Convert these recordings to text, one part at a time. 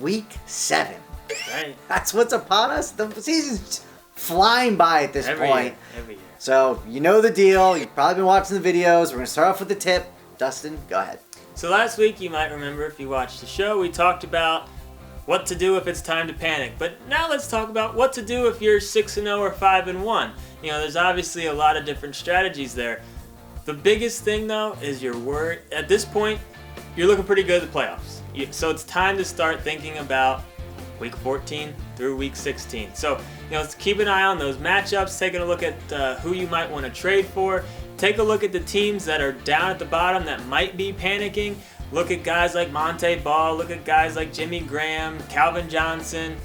Week 7. Right. That's what's upon us. The season's flying by at this point. Every year. So, you know the deal. You've probably been watching the videos. We're going to start off with the tip. Dustin, go ahead. So last week, you might remember if you watched the show, we talked about what to do if it's time to panic. But now let's talk about what to do if you're 6-0 or 5-1. You know, there's obviously a lot of different strategies there. The biggest thing, though, is your word. At this point, you're looking pretty good at the playoffs. So it's time to start thinking about Week 14 through Week 16. So, let's keep an eye on those matchups, taking a look at who you might want to trade for. Take a look at the teams that are down at the bottom that might be panicking. Look at guys like Monte Ball. Look at guys like Jimmy Graham, Calvin Johnson,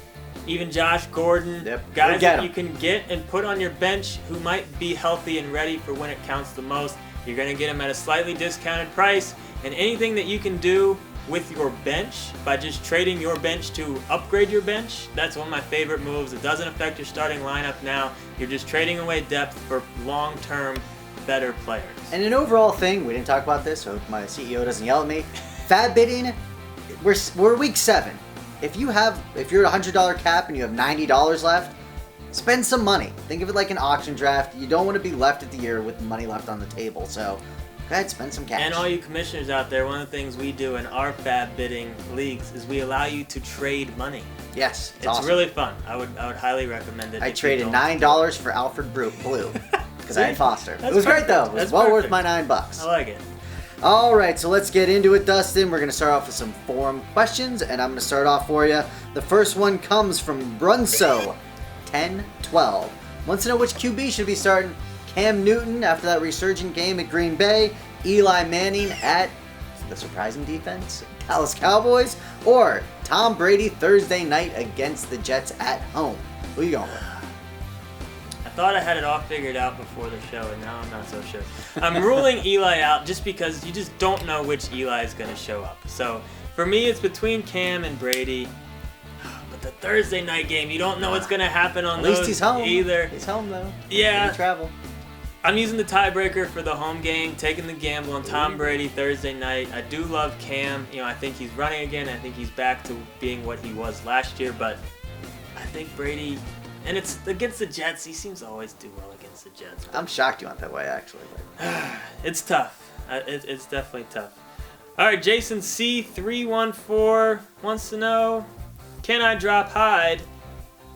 even Josh Gordon. Yep. Guys that you can get and put on your bench who might be healthy and ready for when it counts the most. You're going to get them at a slightly discounted price. And anything that you can do with your bench by just trading your bench to upgrade your bench, that's one of my favorite moves. It doesn't affect your starting lineup now. You're just trading away depth for long-term better players. And an overall thing, we didn't talk about this, so my CEO doesn't yell at me. Fab bidding, we're week 7. If you're at $100 cap and you have $90 left, spend some money. Think of it like an auction draft. You don't want to be left at the year with money left on the table. So go ahead, spend some cash. And all you commissioners out there, one of the things we do in our fab bidding leagues is we allow you to trade money. Yes, it's awesome. Really fun. I would highly recommend it. I traded $9 for Alfred Blue because I had Foster. It was perfect. great though. It was well worth my $9. I like it. All right, so let's get into it, Dustin. We're going to start off with some forum questions, and I'm going to start off for you. The first one comes from Brunso, 10-12. Wants to know which QB should be starting. Cam Newton after that resurgent game at Green Bay, Eli Manning at the surprising defense, Dallas Cowboys, or Tom Brady Thursday night against the Jets at home. Who are you going with? I thought I had it all figured out before the show, and now I'm not so sure. I'm ruling Eli out just because you just don't know which Eli is going to show up. So for me, it's between Cam and Brady. But the Thursday night game, you don't know what's going to happen on those. At least he's home. Either. He's home though. Yeah. He travel. I'm using the tiebreaker for the home game, taking the gamble on Tom Brady Thursday night. I do love Cam. I think he's running again. I think he's back to being what he was last year. But I think Brady, and it's against the Jets. He seems to always do well against the Jets. I'm shocked you went that way, actually. It's tough. It's definitely tough. All right, Jason C314 wants to know, can I drop Hyde?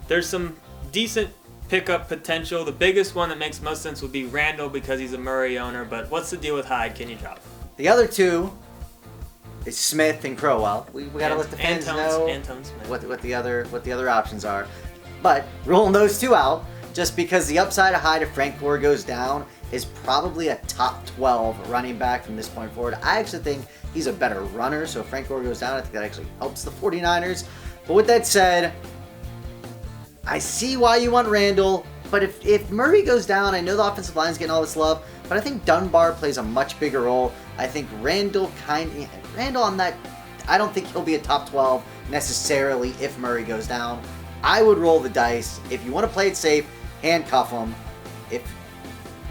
There's some decent pickup potential. The biggest one that makes most sense would be Randall because he's a Murray owner, but what's the deal with Hyde? Can you drop him? The other two is Smith and Crowell. We gotta let the fans know what the other options are. But rolling those two out, just because the upside of Hyde if Frank Gore goes down is probably a top 12 running back from this point forward. I actually think he's a better runner, so if Frank Gore goes down, I think that actually helps the 49ers. But with that said, I see why you want Randall, but if Murray goes down, I know the offensive line's getting all this love, but I think Dunbar plays a much bigger role. I think Randall on that, I don't think he'll be a top 12 necessarily if Murray goes down. I would roll the dice. If you want to play it safe, handcuff him.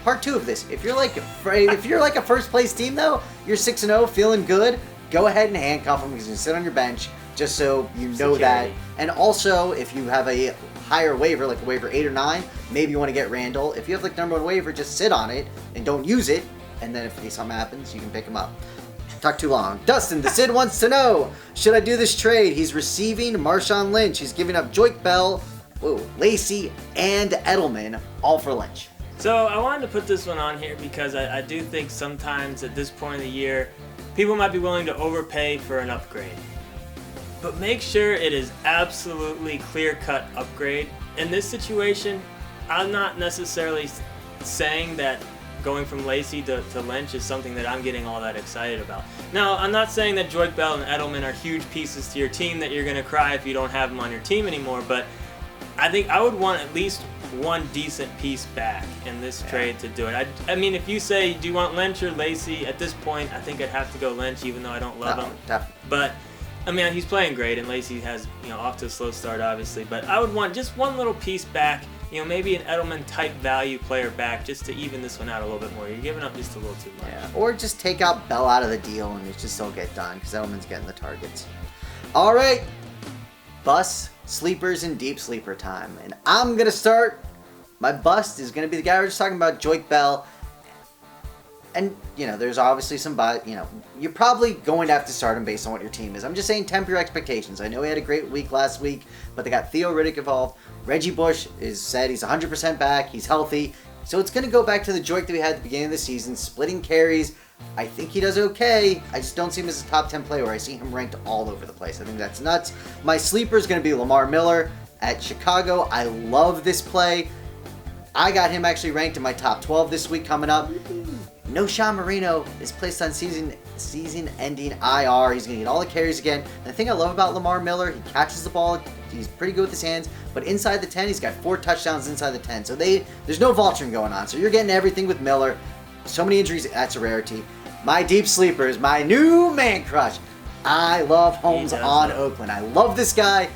Part 2 of this, if you're like a first place team though, you're 6-0, feeling good, go ahead and handcuff him because you can sit on your bench just so you know that. And also, if you have a higher waiver, like a waiver 8 or 9, maybe you want to get Randall. If you have like number 1 waiver, just sit on it and don't use it, and then if something happens, you can pick him up. Talk too long. Dustin, the Sid wants to know, should I do this trade? He's receiving Marshawn Lynch. He's giving up Joique Bell, Lacey, and Edelman, all for Lynch. So I wanted to put this one on here because I do think sometimes at this point of the year, people might be willing to overpay for an upgrade. But make sure it is absolutely clear-cut upgrade. In this situation, I'm not necessarily saying that going from Lacey to Lynch is something that I'm getting all that excited about. Now, I'm not saying that Joique Bell and Edelman are huge pieces to your team that you're going to cry if you don't have them on your team anymore, but I think I would want at least one decent piece back in this trade to do it. I mean, if you say, do you want Lynch or Lacey? At this point, I think I'd have to go Lynch, even though I don't love him. Definitely. But I mean, he's playing great, and Lacey has, off to a slow start, obviously. But I would want just one little piece back, maybe an Edelman-type value player back, just to even this one out a little bit more. You're giving up just a little too much. Yeah, or just take out Bell out of the deal, and it just don't get done, because Edelman's getting the targets. All right, bus, sleepers, and deep sleeper time. And I'm going to start. My bust is going to be the guy we're just talking about, Joique Bell. And, there's obviously some, you're probably going to have to start him based on what your team is. I'm just saying temper your expectations. I know he had a great week last week, but they got Theo Riddick involved. Reggie Bush is said he's 100% back. He's healthy. So it's going to go back to the Joique that we had at the beginning of the season, splitting carries. I think he does okay. I just don't see him as a top 10 player where I see him ranked all over the place. I think that's nuts. My sleeper is going to be Lamar Miller at Chicago. I love this play. I got him actually ranked in my top 12 this week coming up. Knowshon Moreno is placed on season-ending IR. He's going to get all the carries again. And the thing I love about Lamar Miller, he catches the ball. He's pretty good with his hands. But inside the 10, he's got 4 touchdowns inside the 10. So there's no vulturing going on. So you're getting everything with Miller. So many injuries, that's a rarity. My deep sleeper is my new man crush. I love Holmes on Oakland. I love this guy.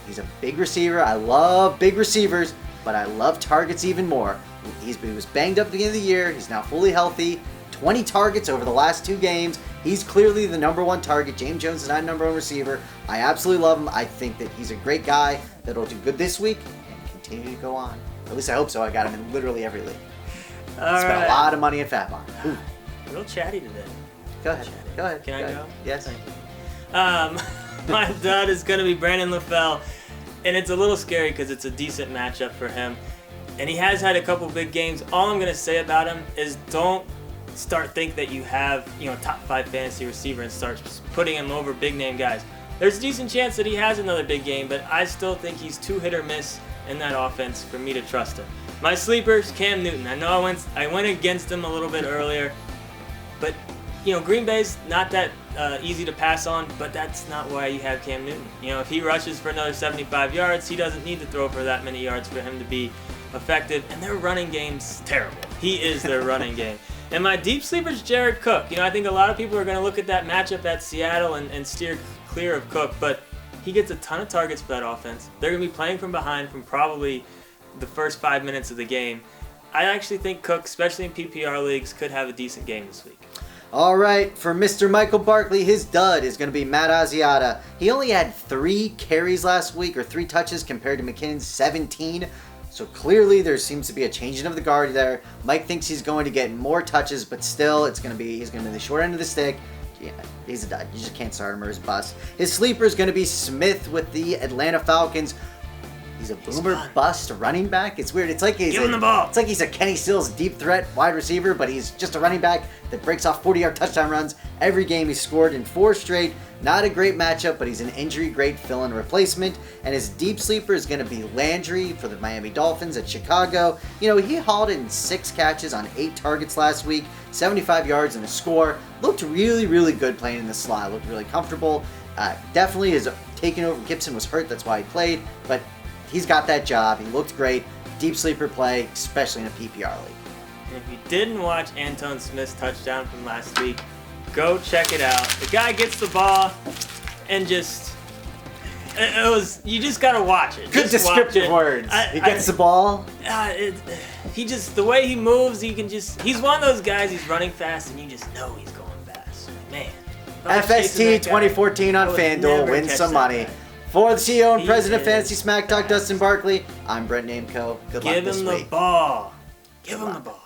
He's a big receiver. I love big receivers, but I love targets even more. He was banged up at the beginning of the year. He's now fully healthy. 20 targets over the last 2 games. He's clearly the number 1 target. James Jones is not number 1 receiver. I absolutely love him. I think that he's a great guy that'll do good this week and continue to go on. At least I hope so. I got him in literally every league. Spent a lot of money in Fatbon. Real chatty today. Go ahead. Can I go? Yes. Thank you. My dud is going to be Brandon LaFell. And it's a little scary because it's a decent matchup for him. And he has had a couple big games. All I'm going to say about him is don't start think that you have, top 5 fantasy receiver and start putting him over big name guys. There's a decent chance that he has another big game, but I still think he's too hit or miss in that offense for me to trust him. My sleepers, Cam Newton. I know I went against him a little bit earlier, but Green Bay's not that easy to pass on, but that's not why you have Cam Newton. If he rushes for another 75 yards, he doesn't need to throw for that many yards for him to be effective, and their running game's terrible. He is their running game. And my deep sleeper's Jared Cook. I think a lot of people are going to look at that matchup at Seattle and steer clear of Cook, but he gets a ton of targets for that offense. They're going to be playing from behind from probably the first 5 minutes of the game. I actually think Cook, especially in PPR leagues, could have a decent game this week. All right, for Mr. Michael Barkley, his dud is going to be Matt Asiata. He only had 3 carries last week, or 3 touches, compared to McKinnon's 17. So clearly there seems to be a changing of the guard there. Mike thinks he's going to get more touches, but still he's going to be the short end of the stick. Yeah, he's a dud. You just can't start him or his bust. His sleeper is going to be Smith with the Atlanta Falcons. He's a boomer bust running back. It's weird. It's like give him the ball. It's like he's a Kenny Stills deep threat wide receiver, but he's just a running back that breaks off 40-yard touchdown runs every game. He's scored in 4 straight. Not a great matchup, but he's an injury-great fill-in replacement. And his deep sleeper is going to be Landry for the Miami Dolphins at Chicago. He hauled in 6 catches on 8 targets last week, 75 yards and a score. Looked really, really good playing in the slot. Looked really comfortable. Definitely is taking over. Gibson was hurt, that's why he played. But he's got that job. He looked great. Deep sleeper play, especially in a PPR league. And if you didn't watch Anton Smith's touchdown from last week, go check it out. The guy gets the ball and you just gotta watch it. Good descriptive words. He gets the ball. The way he moves, he's one of those guys, he's running fast and you just know he's going fast. Man. FST 2014 on FanDuel. Win some money. For the CEO and President of Fantasy Smack Talk, Dustin Barkley, I'm Brent Namco. Good luck this week. Give him the ball.